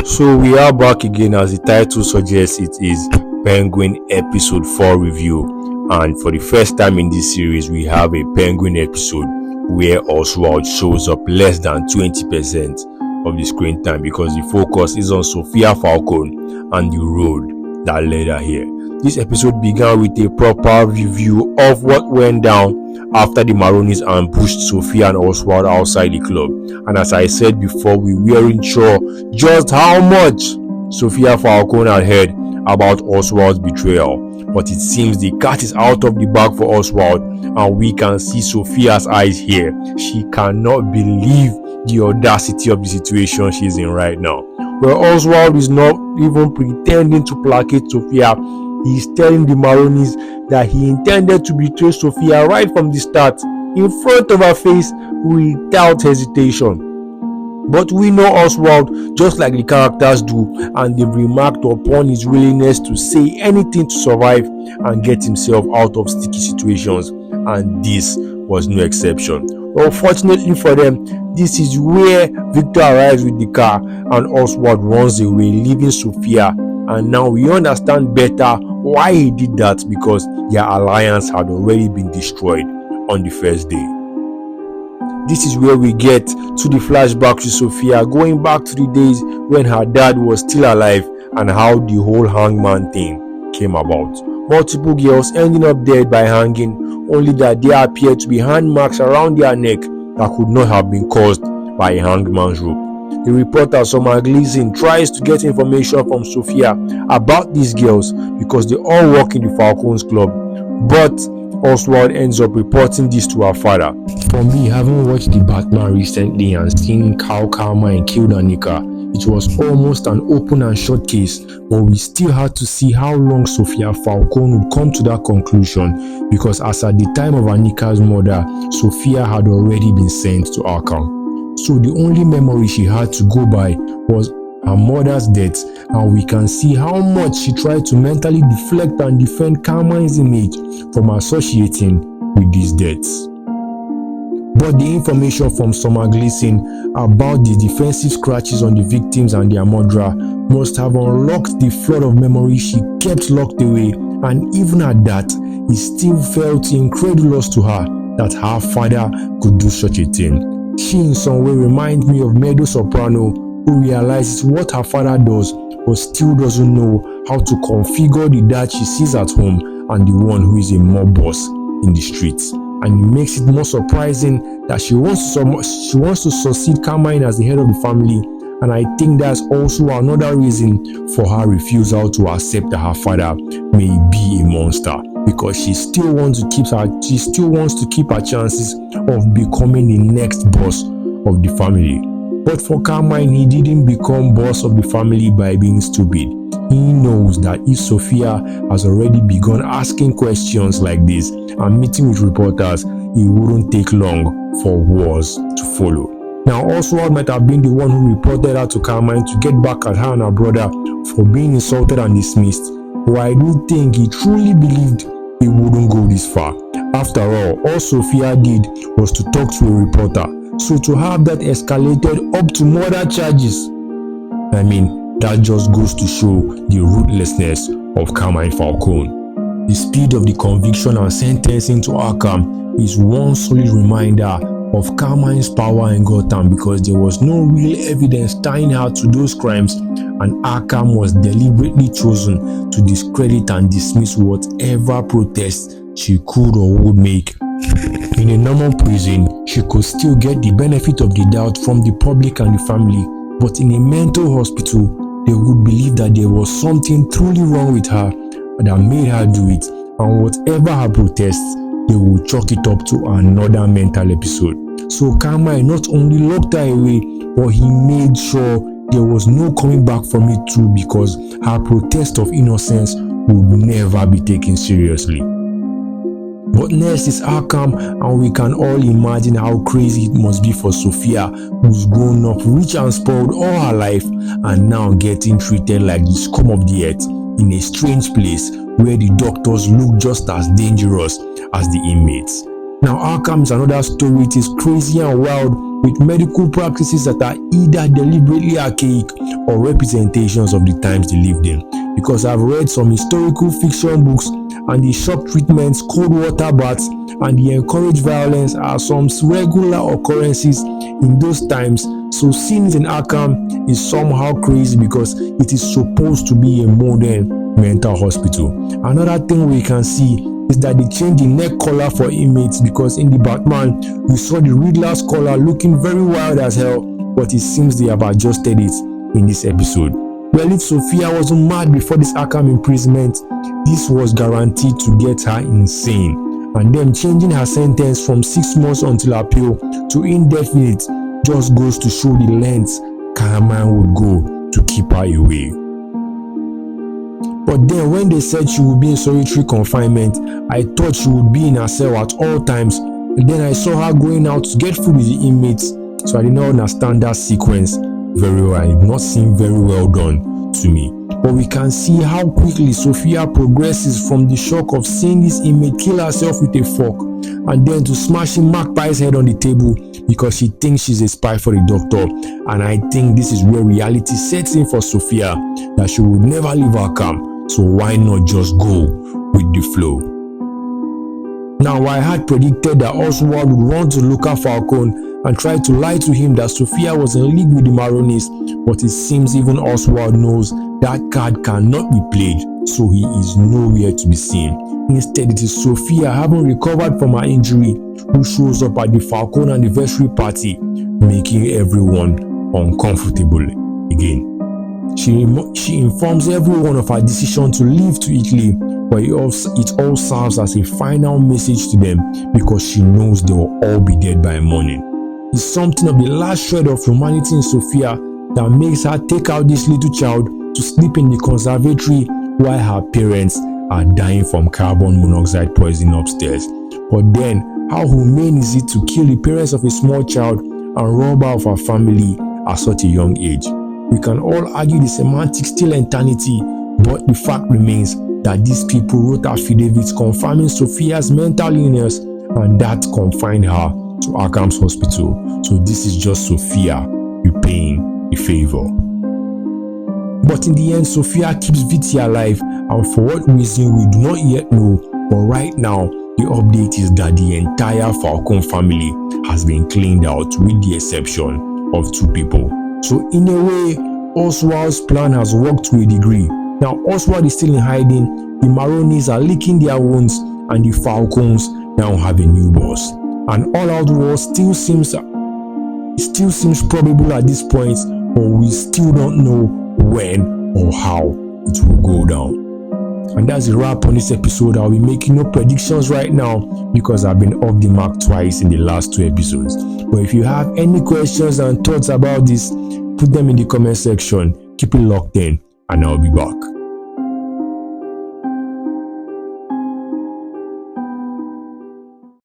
So we are back again, as the title suggests. It is Penguin episode 4 review, and for the first time in this series we have a Penguin episode where Oswald shows up less than 20% of the screen time because the focus is on Sofia Falcone and the road that led her here. This episode began with a proper review of what went down after the Maronis ambushed Sofia and Oswald outside the club. And as I said before, we weren't sure just how much Sofia Falcone had heard about Oswald's betrayal. But it seems the cat is out of the bag for Oswald, and we can see Sofia's eyes here. She cannot believe the audacity of the situation she's in right now. Well, Oswald is not even pretending to placate Sofia. He is telling the Maronis that he intended to betray Sofia right from the start, in front of her face, without hesitation. But we know Oswald just like the characters do, and they've remarked upon his willingness to say anything to survive and get himself out of sticky situations, and this was no exception. Well, fortunately for them, this is where Victor arrives with the car and Oswald runs away, leaving Sofia. And now we understand better why he did that, because their alliance had already been destroyed on the first day. This is where we get to the flashback to Sofia, going back to the days when her dad was still alive and how the whole hangman thing came about. Multiple girls ending up dead by hanging, only that there appeared to be hand marks around their neck that could not have been caused by a hangman's rope. The reporter Summer Gleason tries to get information from Sofia about these girls because they all work in the Falcons club, but Oswald ends up reporting this to her father. For me, having watched the Batman recently and seeing how Carmine killed Anika, it was almost an open and shut case, but we still had to see how long Sofia Falcone would come to that conclusion, because as at the time of Anika's murder, Sofia had already been sent to Arkham. So the only memory she had to go by was her mother's death, and we can see how much she tried to mentally deflect and defend Carmine's image from associating with these deaths. But the information from Summer Gleason about the defensive scratches on the victims and their murderer must have unlocked the flood of memories she kept locked away, and even at that, it still felt incredulous to her that her father could do such a thing. She in some way reminds me of Meadow Soprano, who realizes what her father does but still doesn't know how to configure the dad she sees at home and the one who is a mob boss in the streets. And it makes it more surprising that she wants to succeed Carmine as the head of the family, and I think that's also another reason for her refusal to accept that her father may be a monster, because she still wants to keep her chances of becoming the next boss of the family. But for Carmine, he didn't become boss of the family by being stupid. He knows that if Sofia has already begun asking questions like this and meeting with reporters, it wouldn't take long for wars to follow. Now, Oswald might have been the one who reported her to Carmine to get back at her and her brother for being insulted and dismissed, but I do think he truly believed it wouldn't go this far. After all Sofia did was to talk to a reporter, so to have that escalated up to murder charges, that just goes to show the ruthlessness of Carmine Falcone. The speed of the conviction and sentencing to Arkham is one solid reminder of Carmine's power in Gotham, because there was no real evidence tying her to those crimes, and Arkham was deliberately chosen to discredit and dismiss whatever protests she could or would make. In a normal prison, she could still get the benefit of the doubt from the public and the family, but in a mental hospital, they would believe that there was something truly wrong with her that made her do it, and whatever her protests, they would chalk it up to another mental episode. So Carmine not only locked her away, but he made sure there was no coming back from it too, because her protest of innocence would never be taken seriously. But next is Arkham, and we can all imagine how crazy it must be for Sofia, who's grown up rich and spoiled all her life, and now getting treated like the scum of the earth in a strange place where the doctors look just as dangerous as the inmates. Now, Arkham is another story. It is crazy and wild, with medical practices that are either deliberately archaic or representations of the times they lived in. Because I've read some historical fiction books, and the shock treatments, cold water baths, and the encouraged violence are some regular occurrences in those times. So seeing it in Arkham is somehow crazy because it is supposed to be a modern mental hospital. Another thing we can see is that they changed the neck collar for inmates, because in the Batman we saw the Riddler's collar looking very wild as hell, but it seems they have adjusted it in this episode. Well, if Sofia wasn't mad before this Arkham imprisonment, this was guaranteed to get her insane, and them changing her sentence from 6 months until appeal to indefinite just goes to show the lengths hangman would go to keep her away. But then when they said she would be in solitary confinement, I thought she would be in her cell at all times. And then I saw her going out to get food with the inmates, so I did not understand that sequence very well. It did not seem very well done to me. But we can see how quickly Sofia progresses from the shock of seeing this inmate kill herself with a fork, and then to smashing Magpie's head on the table because she thinks she's a spy for the doctor. And I think this is where reality sets in for Sofia, that she would never leave Arkham. So why not just go with the flow? Now, I had predicted that Oswald would run to local Falcone and try to lie to him that Sofia was in league with the Maronis, but it seems even Oswald knows that card cannot be played, so he is nowhere to be seen. Instead, it is Sofia, having recovered from her injury, who shows up at the Falcone anniversary party, making everyone uncomfortable again. She informs everyone of her decision to leave to Italy, but it all serves as a final message to them, because she knows they will all be dead by morning. It's something of the last shred of humanity in Sofia that makes her take out this little child to sleep in the conservatory while her parents are dying from carbon monoxide poisoning upstairs. But then, how humane is it to kill the parents of a small child and rob her of her family at such a young age? We can all argue the semantics till eternity, but the fact remains that these people wrote affidavits confirming Sofia's mental illness, and that confined her to Arkham's hospital. So this is just Sofia repaying a favor. But in the end, Sofia keeps Vitti alive, and for what reason we do not yet know. But right now, the update is that the entire Falcone family has been cleaned out, with the exception of 2 people. So in a way, Oswald's plan has worked to a degree. Now Oswald is still in hiding, the Maronis are licking their wounds, and the Falcones now have a new boss. An all-out war still seems probable at this point, but we still don't know when or how it will go down. And that's a wrap on this episode. I'll be making no predictions right now because I've been off the mark twice in the last 2 episodes. But if you have any questions and thoughts about this, put them in the comment section. Keep it locked in, and I'll be back.